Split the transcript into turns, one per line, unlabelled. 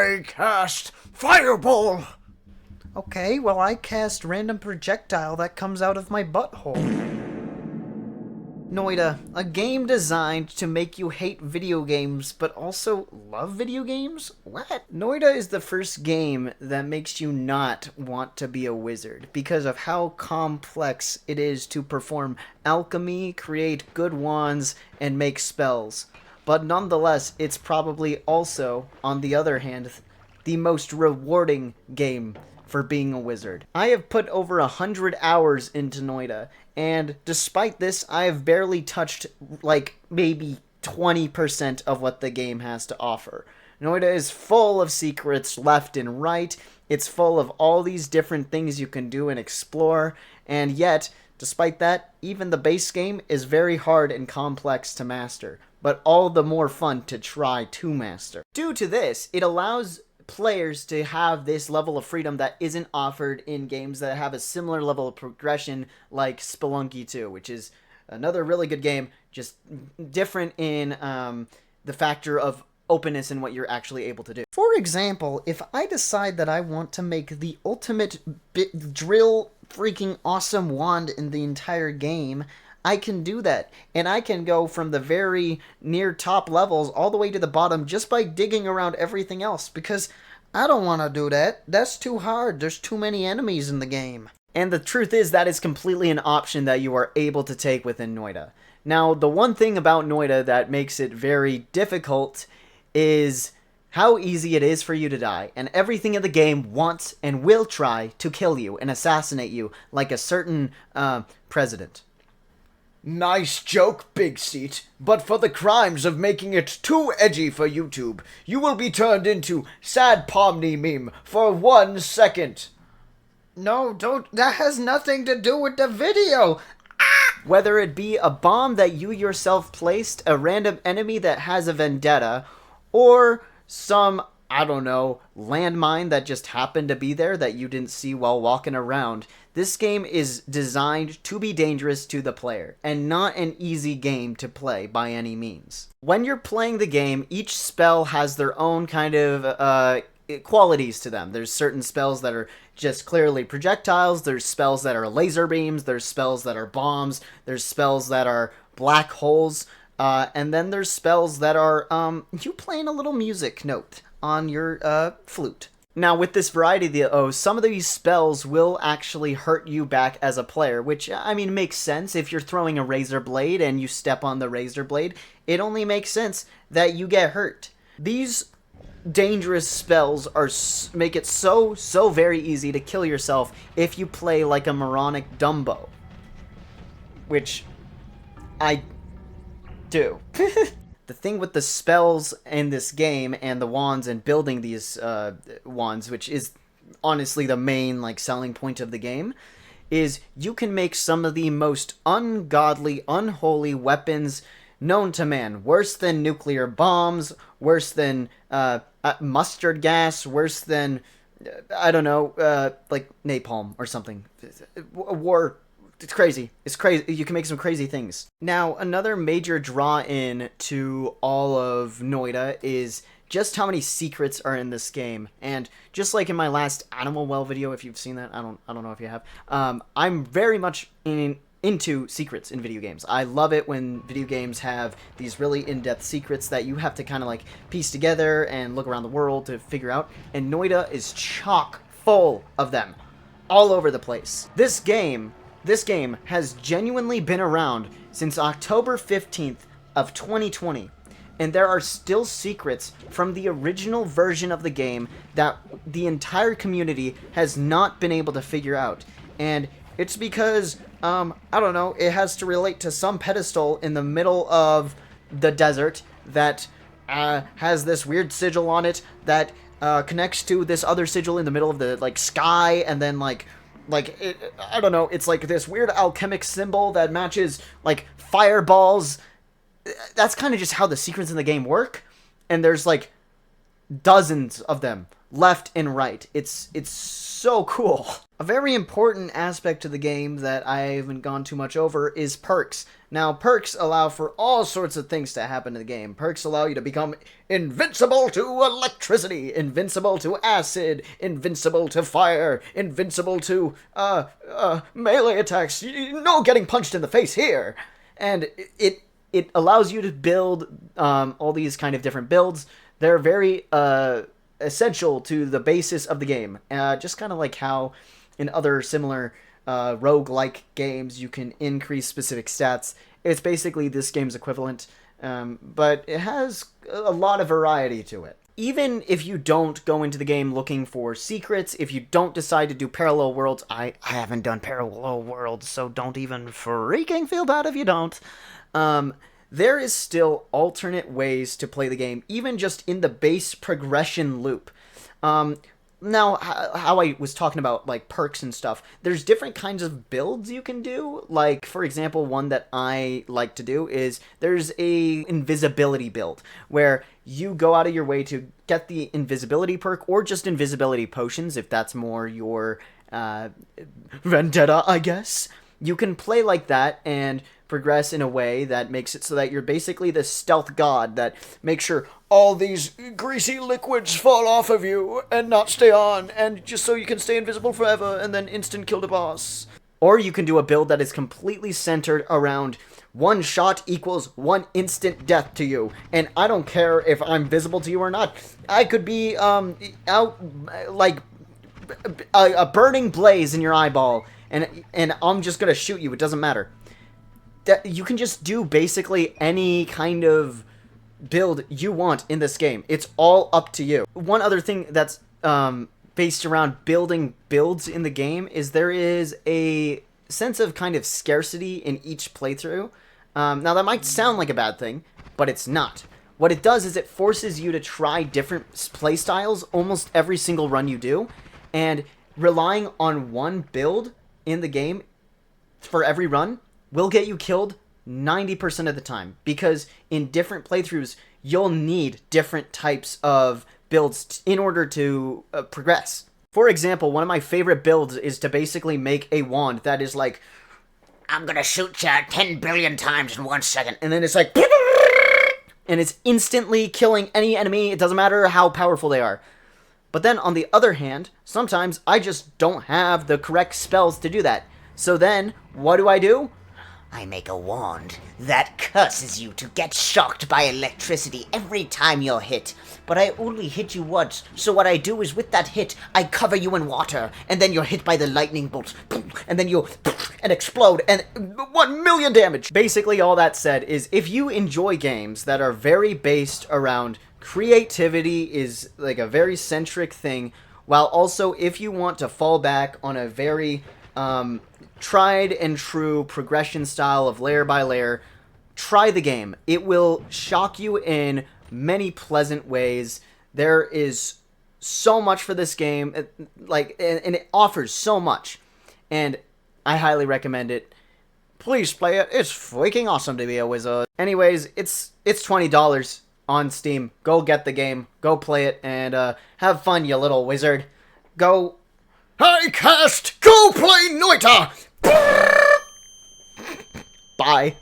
I cast Fireball!
Okay, well I cast random projectile that comes out of my butthole. Noita, a game designed to make you hate video games, but also love video games? What? Noita is the first game that makes you not want to be a wizard because of how complex it is to perform alchemy, create good wands, and make spells. But nonetheless, it's probably also, on the other hand, the most rewarding game for being a wizard. I have put over 100 hours into Noita, and despite this, I have barely touched, like, maybe 20% of what the game has to offer. Noita is full of secrets left and right. It's full of all these different things you can do and explore, and yet, despite that, even the base game is very hard and complex to master, but all the more fun to try to master. Due to this, it allows players to have this level of freedom that isn't offered in games that have a similar level of progression like Spelunky 2, which is another really good game, just different in the factor of openness and what you're actually able to do. For example, if I decide that I want to make the ultimate drill freaking awesome wand in the entire game, I can do that, and I can go from the very near top levels all the way to the bottom just by digging around everything else, because I don't want to do that. That's too hard. There's too many enemies in the game. And the truth is that is completely an option that you are able to take within Noita. Now, the one thing about Noita that makes it very difficult is how easy it is for you to die, and everything in the game wants and will try to kill you and assassinate you, like a certain president.
Nice joke, Big Seat, but for the crimes of making it too edgy for YouTube, you will be turned into Sad Pomni meme for 1 second.
No, don't. That has nothing to do with the video.
Whether it be a bomb that you yourself placed, a random enemy that has a vendetta, or some, I don't know, landmine that just happened to be there that you didn't see while walking around, this game is designed to be dangerous to the player, and not an easy game to play by any means. When you're playing the game, each spell has their own kind of qualities to them. There's certain spells that are just clearly projectiles, there's spells that are laser beams, there's spells that are bombs, there's spells that are black holes, and then there's spells that are you playing a little music note on your flute. Now, with this variety, some of these spells will actually hurt you back as a player, which, I mean, makes sense. If you're throwing a razor blade and you step on the razor blade, it only makes sense that you get hurt. These dangerous spells make it so very easy to kill yourself if you play like a moronic Dumbo, which I do. The thing with the spells in this game and the wands and building these wands, which is honestly the main selling point of the game, is you can make some of the most ungodly, unholy weapons known to man. Worse than nuclear bombs, worse than mustard gas, worse than, I don't know, like napalm or something. War. It's crazy. It's crazy. You can make some crazy things. Now, another major draw-in to all of Noita is just how many secrets are in this game. And just like in my last Animal Well video, if you've seen that, I don't know if you have. I'm very much into secrets in video games. I love it when video games have these really in-depth secrets that you have to kind of piece together and look around the world to figure out. And Noita is chock full of them, all over the place. This game has genuinely been around since October 15th of 2020, and there are still secrets from the original version of the game that the entire community has not been able to figure out. And it's because, I don't know, it has to relate to some pedestal in the middle of the desert that has this weird sigil on it that connects to this other sigil in the middle of the sky, and then I don't know, it's this weird alchemic symbol that matches fireballs. That's kind of just how the secrets in the game work. And there's
dozens of them left and right. It's so cool. A very important aspect to the game that I haven't gone too much over is perks. Now, perks allow for all sorts of things to happen in the game. Perks allow you to become invincible to electricity, invincible to acid, invincible to fire, invincible to, melee attacks. No getting punched in the face here. And it allows you to build all these kind of different builds. They're very essential to the basis of the game. Just kind of like how in other similar roguelike games you can increase specific stats. It's basically this game's equivalent, but it has a lot of variety to it. Even if you don't go into the game looking for secrets, if you don't decide to do parallel worlds, I haven't done parallel worlds, so don't even freaking feel bad if you don't. There is still alternate ways to play the game, even just in the base progression loop. Now, how I was talking about, like, perks and stuff, there's different kinds of builds you can do. Like, for example, one that I like to do is there's a invisibility build, where you go out of your way to get the invisibility perk, or just invisibility potions, if that's more your vendetta, I guess. You can play like that and progress in a way that makes it so that you're basically the stealth god that makes sure all these greasy liquids fall off of you and not stay on, and just so you can stay invisible forever and then instant kill the boss. Or you can do a build that is completely centered around one shot equals one instant death to you, and I don't care if I'm visible to you or not. I could be out like a burning blaze in your eyeball, and I'm just gonna shoot you. It doesn't matter. That you can just do basically any kind of build you want in this game. It's all up to you. One other thing that's based around building builds in the game is there is a sense of kind of scarcity in each playthrough. Now that might sound like a bad thing, but it's not. What it does is it forces you to try different playstyles almost every single run you do, and relying on one build in the game for every run will get you killed 90% of the time, because in different playthroughs, you'll need different types of builds in order to progress. For example, one of my favorite builds is to basically make a wand that is like, I'm gonna shoot you 10 billion times in 1 second, and then it's like, and it's instantly killing any enemy, it doesn't matter how powerful they are. But then, on the other hand, sometimes I just don't have the correct spells to do that. So then, what do?
I make a wand that curses you to get shocked by electricity every time you're hit. But I only hit you once, so what I do is with that hit, I cover you in water, and then you're hit by the lightning bolts, and then you and explode, and 1 million damage. Basically, all that said is, if you enjoy games that are very based around creativity, is like a very centric thing, while also if you want to fall back on a very tried and true progression style of layer by layer, try the game. It will shock you in many pleasant ways. There is so much for this game, and it offers so much, and I highly recommend it. Please play it. It's freaking awesome to be a wizard. Anyways, it's $20 on Steam. Go get the game. Go play it, and have fun, you little wizard. Go.
Hi, cast! Go play Noita!
Bye.